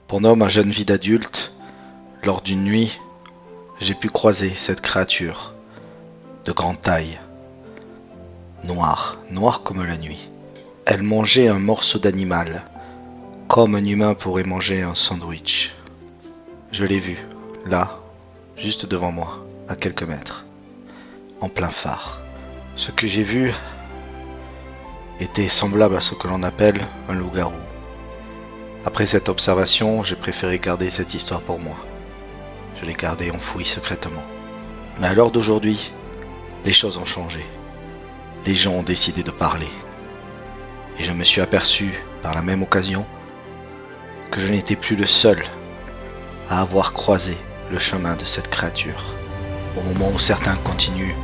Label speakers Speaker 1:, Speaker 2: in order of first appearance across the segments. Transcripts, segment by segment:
Speaker 1: Pendant ma jeune vie d'adulte, lors d'une nuit, j'ai pu croiser cette créature de grande taille, noire comme la nuit. Elle mangeait un morceau d'animal, comme un humain pourrait manger un sandwich. Je l'ai vue, là, juste devant moi, à quelques mètres, en plein phare. Ce que j'ai vu était semblable à ce que l'on appelle un loup-garou. Après cette observation, j'ai préféré garder cette histoire pour moi. Je l'ai gardée enfouie secrètement. Mais à l'heure d'aujourd'hui, les choses ont changé. Les gens ont décidé de parler. Et je me suis aperçu, par la même occasion, que je n'étais plus le seul à avoir croisé le chemin de cette créature. Au moment où certains continuent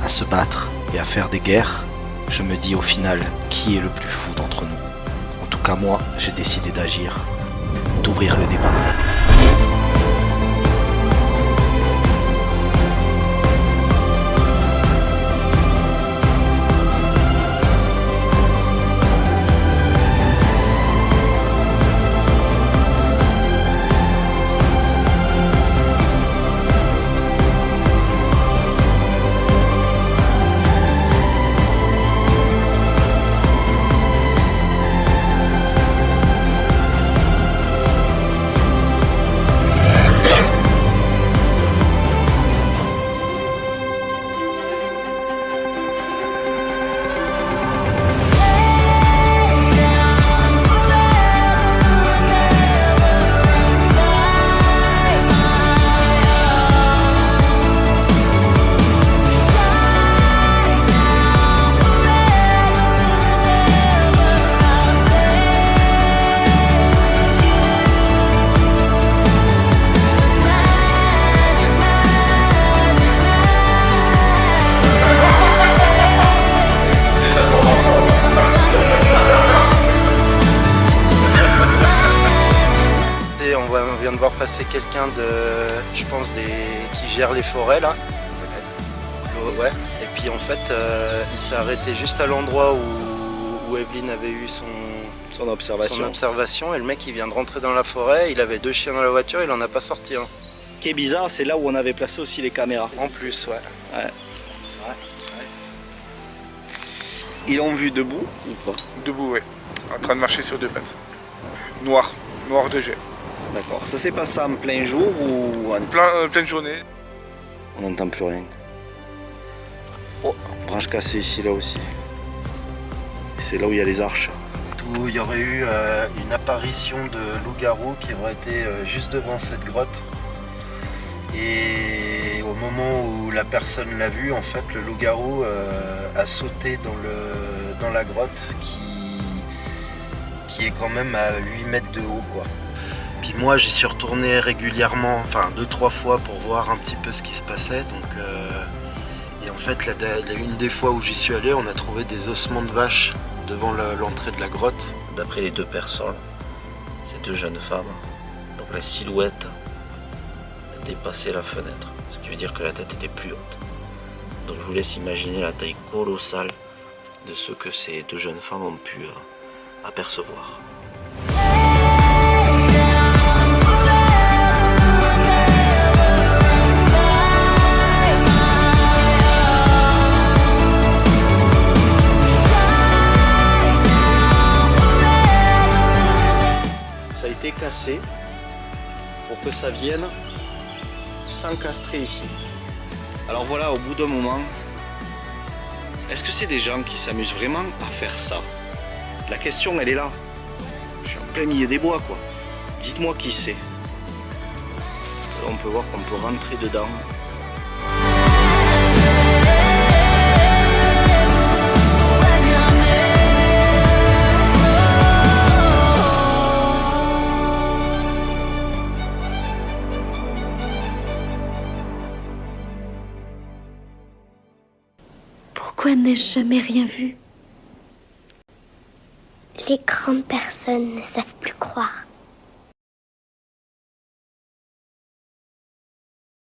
Speaker 1: à se battre et à faire des guerres, je me dis au final, qui est le plus fou d'entre nous? En tout cas moi, j'ai décidé d'agir, d'ouvrir le débat.
Speaker 2: On vient de voir passer quelqu'un je pense, qui gère les forêts là. Ouais. Et puis en fait, il s'est arrêté juste à l'endroit où Evelyne avait eu son observation. Et le mec il vient de rentrer dans la forêt, il avait 2 chiens dans la voiture, il en a pas sorti un.
Speaker 3: Ce qui est bizarre, c'est là où on avait placé aussi les caméras.
Speaker 2: En plus, ouais.
Speaker 3: Ils l'ont vu debout ou pas?
Speaker 4: Debout, oui. En train de marcher sur 2 pattes. Noir de jet.
Speaker 3: D'accord. Ça s'est passé en plein jour ou en...
Speaker 4: Pleine journée.
Speaker 3: On n'entend plus rien. Oh, branche cassée ici, là aussi. C'est là où il y a les arches.
Speaker 2: Où il y aurait eu une apparition de loup-garou qui aurait été juste devant cette grotte. Et au moment où la personne l'a vu, en fait, le loup-garou a sauté dans la grotte qui est quand même à 8 mètres de haut, quoi. Puis moi j'y suis retourné régulièrement, enfin 2-3 fois pour voir un petit peu ce qui se passait. Et en fait une des fois où j'y suis allé, on a trouvé des ossements de vache devant l'entrée de la grotte.
Speaker 5: D'après les 2 personnes, ces 2 jeunes femmes, donc la silhouette dépassait la fenêtre, ce qui veut dire que la tête était plus haute. Donc je vous laisse imaginer la taille colossale de ce que ces 2 jeunes femmes ont pu apercevoir.
Speaker 3: Ça a été cassé pour que ça vienne s'encastrer ici. Alors voilà, au bout d'un moment, est-ce que c'est des gens qui s'amusent vraiment à faire ça? La question, elle est là. Je suis en plein milieu des bois, quoi. Dites-moi qui c'est. Parce que là, on peut voir qu'on peut rentrer dedans.
Speaker 6: Pourquoi n'ai-je jamais rien vu?
Speaker 7: Les grandes personnes ne savent plus croire.